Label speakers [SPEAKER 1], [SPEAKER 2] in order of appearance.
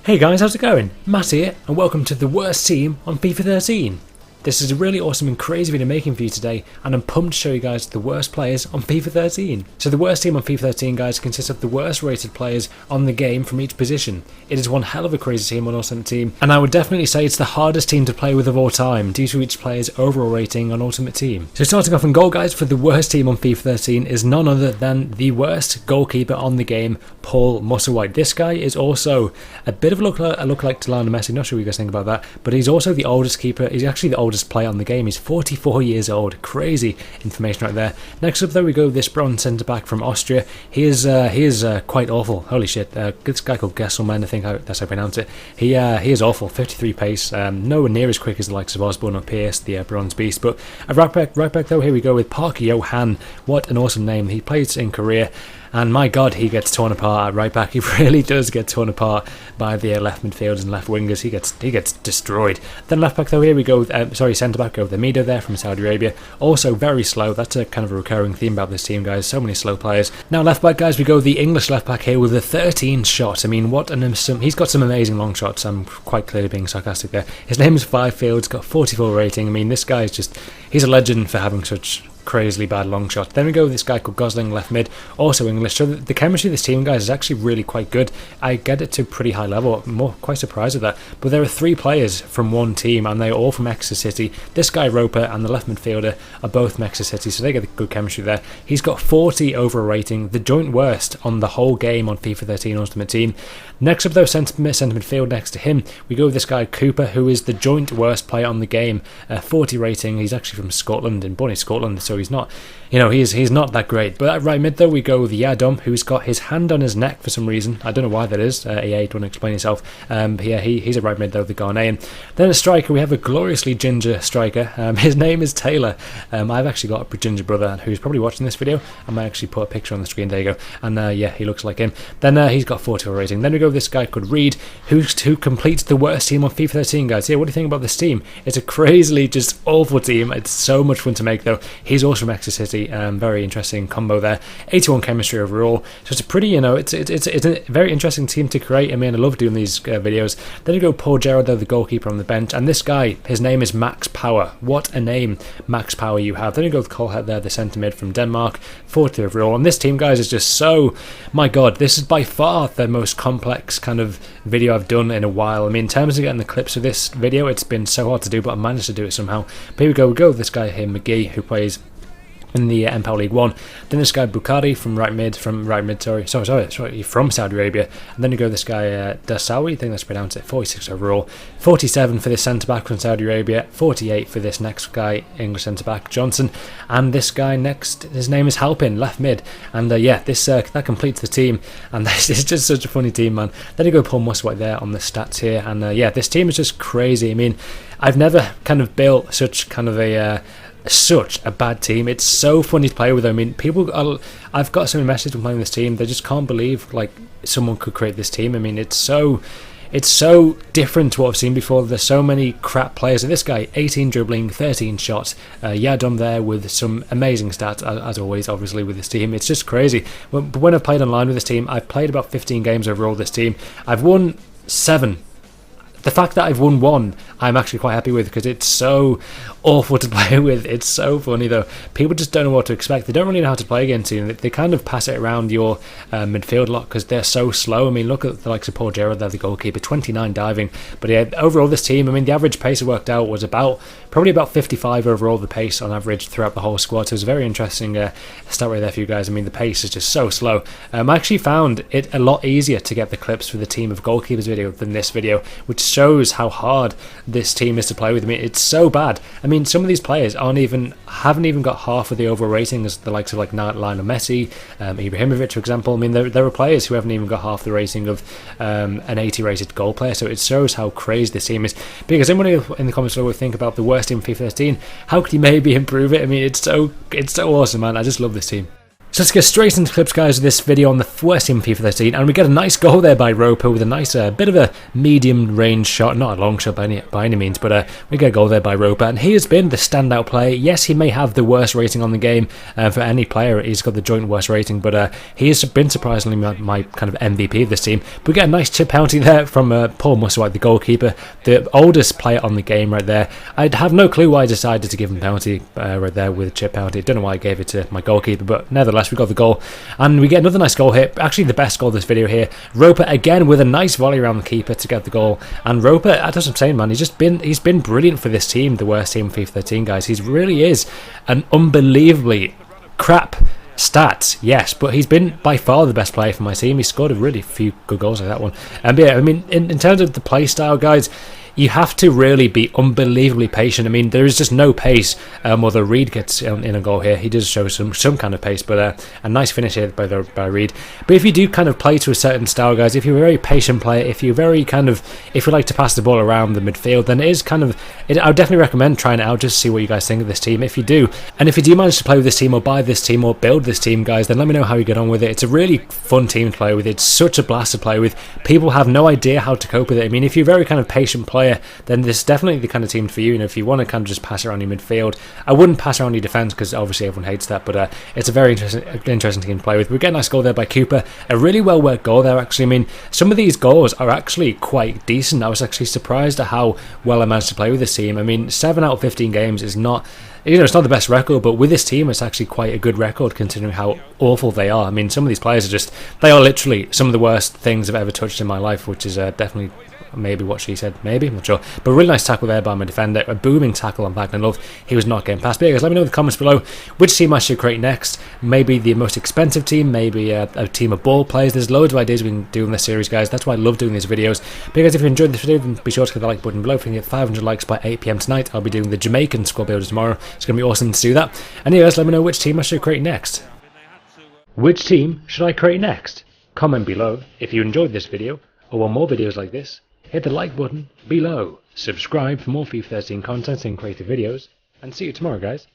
[SPEAKER 1] Hey guys, how's it going? Matt here, and welcome to the worst team on FIFA 13. This is a really awesome and crazy video making for you today, and I'm pumped to show you guys the worst players on FIFA 13. So the worst team on FIFA 13, guys, consists of the worst rated players on the game from each position. It is one hell of a crazy team, one Ultimate Team, and I would definitely say it's the hardest team to play with of all time, due to each player's overall rating on Ultimate Team. So starting off in goal, guys, for the worst team on FIFA 13 is none other than the worst goalkeeper on the game, Paul Musselwhite. This guy is also a bit of a lookalike to Lionel Messi, not sure what you guys think about that, but he's also the oldest keeper. He's actually the oldest player on the game. He's 44 years old. Crazy information right there. Next up, there we go, this bronze centre back from Austria. He is quite awful. Holy shit. This guy called Gesselman, I think that's how I pronounce it. He is awful. 53 pace. Nowhere near as quick as the likes of Osborne or Pierce, the bronze beast. But right back though, here we go with Parker Johan. What an awesome name. He plays in Korea. And my God, he gets torn apart at right back. He really does get torn apart by the left midfielders and left wingers. He gets destroyed. Then left back though, here we go. Centre back over the Mido there from Saudi Arabia. Also very slow. That's a kind of a recurring theme about this team, guys. So many slow players. Now left back, guys, we go the English left back here with a 13 shot. I mean, he's got some amazing long shots. I'm quite clearly being sarcastic there. His name is Fifield. He's got 44 rating. I mean, this guy is he's a legend for having such crazily bad long shot. Then we go with this guy called Gosling, left mid, also English. So the chemistry of this team, guys, is actually really quite good. I get it to pretty high level. I'm quite surprised at that. But there are 3 players from one team, and they're all from Exeter City. This guy Roper and the left midfielder are both from Exeter City, so they get good chemistry there. He's got 40 overall rating, the joint worst on the whole game on FIFA 13 Ultimate Team. Next up though, centre midfield next to him, we go with this guy Cooper, who is the joint worst player on the game. 40 rating. He's actually from Scotland, and born in Scotland, so he's not, he's not that great. But at right mid though, we go with Yadom, who's got his hand on his neck for some reason. I don't know why that is. EA, don't want to explain yourself. Yeah, he's a right mid though, the Ghanaian. Then a striker, we have a gloriously ginger striker. His name is Taylor. I've actually got a ginger brother who's probably watching this video. I might actually put a picture on the screen. There you go. And yeah, he looks like him. Then he's got 40 rating. Then we go with this guy called Reed, who completes the worst team on FIFA 13, guys. Yeah, what do you think about this team? It's a crazily just awful team. It's so much fun to make though. He's also from Exeter City. Very interesting combo there. 81 chemistry overall. So it's a pretty, it's a very interesting team to create. I mean, I love doing these videos. Then you go Paul Gerrard, though, the goalkeeper on the bench, and this guy, his name is Max Power. What a name, Max Power, you have. Then you go with Colhead there, the centre mid from Denmark, 40 overall. And this team, guys, is just so, my God, this is by far the most complex kind of video I've done in a while. I mean, in terms of getting the clips of this video, it's been so hard to do, but I managed to do it somehow. But here we go with this guy here, McGee, who plays in the MPL League 1. Then this guy Bukhari from Saudi Arabia. And then you go this guy Dasawi, I think that's pronounced it, 46 overall. 47 for this centre back from Saudi Arabia. 48 for this next guy, English centre back Johnson. And this guy next, his name is Halpin, left mid. And yeah, this that completes the team. And this is just such a funny team, man. Then you go Paul Musselwhite there on the stats here. And yeah, this team is just crazy. I mean, I've never kind of built such a bad team. It's so funny to play with. I mean, I've got so many messages from playing this team. They just can't believe like someone could create this team. I mean, it's so different to what I've seen before. There's so many crap players. And this guy, 18 dribbling, 13 shots. Yadom there with some amazing stats, as always, obviously, with this team. It's just crazy. But when I've played online with this team, I've played about 15 games overall with this team. I've won 7. The fact that I've won 1, I'm actually quite happy with, because it's so awful to play with. It's so funny though. People just don't know what to expect. They don't really know how to play against you. They kind of pass it around your midfield lot because they're so slow. I mean, look at the likes of Paul Gerrard there, the goalkeeper, 29 diving. But yeah, overall this team, I mean, the average pace it worked out was probably about 55 overall, the pace on average throughout the whole squad. So it was a very interesting start right there for you guys. I mean, the pace is just so slow. I actually found it a lot easier to get the clips for the team of goalkeepers video than this video, which shows how hard this team is to play with. I mean, it's so bad. I mean, some of these players haven't even got half of the overall rating as the likes of like Lionel Messi, Ibrahimovic, for example. I mean, there are players who haven't even got half the rating of an 80 rated goal player. So it shows how crazy this team is. Because everybody in the comments below will think about the worst team in FIFA 13. How could he maybe improve it? I mean, it's so awesome, man. I just love this team. So let's get straight into clips, guys, of this video on the worst team in FIFA 13, and we get a nice goal there by Roper with a nice bit of a medium range shot, not a long shot by any means, but we get a goal there by Roper, and he has been the standout player. Yes, he may have the worst rating on the game for any player. He's got the joint worst rating, but he has been surprisingly my kind of MVP of this team. But we get a nice chip penalty there from Paul Musselwhite, the goalkeeper, the oldest player on the game right there. I have no clue why I decided to give him penalty right there with a chip penalty. Don't know why I gave it to my goalkeeper, but nevertheless, we got the goal, and we get another nice goal here. Actually, the best goal of this video here. Roper again with a nice volley around the keeper to get the goal. And Roper, that's what I'm saying, man. He's been brilliant for this team, the worst team in FIFA 13, guys. He really is an unbelievably crap stats, yes, but he's been by far the best player for my team. He scored a really few good goals like that one. And yeah, I mean, in terms of the play style, guys, you have to really be unbelievably patient. I mean, there is just no pace. Although Reed gets in a goal here, he does show some kind of pace, but a nice finish here by Reed. But if you do kind of play to a certain style, guys, if you're a very patient player, if you like to pass the ball around the midfield, then I would definitely recommend trying it out just to see what you guys think of this team. If you do manage to play with this team or buy this team or build this team, guys, then let me know how you get on with it. It's a really fun team to play with. It's such a blast to play with. People have no idea how to cope with it. I mean, if you're a very kind of patient player, then this is definitely the kind of team for you. If you want to kind of just pass around your midfield, I wouldn't pass around your defence because obviously everyone hates that, but it's a very interesting team to play with. We get a nice goal there by Cooper, a really well worked goal there actually. I mean, some of these goals are actually quite decent. I was actually surprised at how well I managed to play with this team. I mean, 7 out of 15 games is not, it's not the best record, but with this team, it's actually quite a good record considering how awful they are. I mean, some of these players they are literally some of the worst things I've ever touched in my life, which is definitely maybe what she said, maybe, I'm not sure. But a really nice tackle there by my defender, a booming tackle on Wagner Love. He was not getting past. But yeah, guys, let me know in the comments below which team I should create next. Maybe the most expensive team, maybe a team of ball players. There's loads of ideas we can do in this series, guys. That's why I love doing these videos. But guys, if you enjoyed this video, then be sure to hit the like button below. If we can get 500 likes by 8 PM tonight, I'll be doing the Jamaican squad builder tomorrow. It's going to be awesome to do that. And yeah, guys, let me know which team I should create next. Which team should I create next? Comment below if you enjoyed this video or want more videos like this. Hit the like button below, subscribe for more FIFA 13 content and creative videos, and see you tomorrow, guys.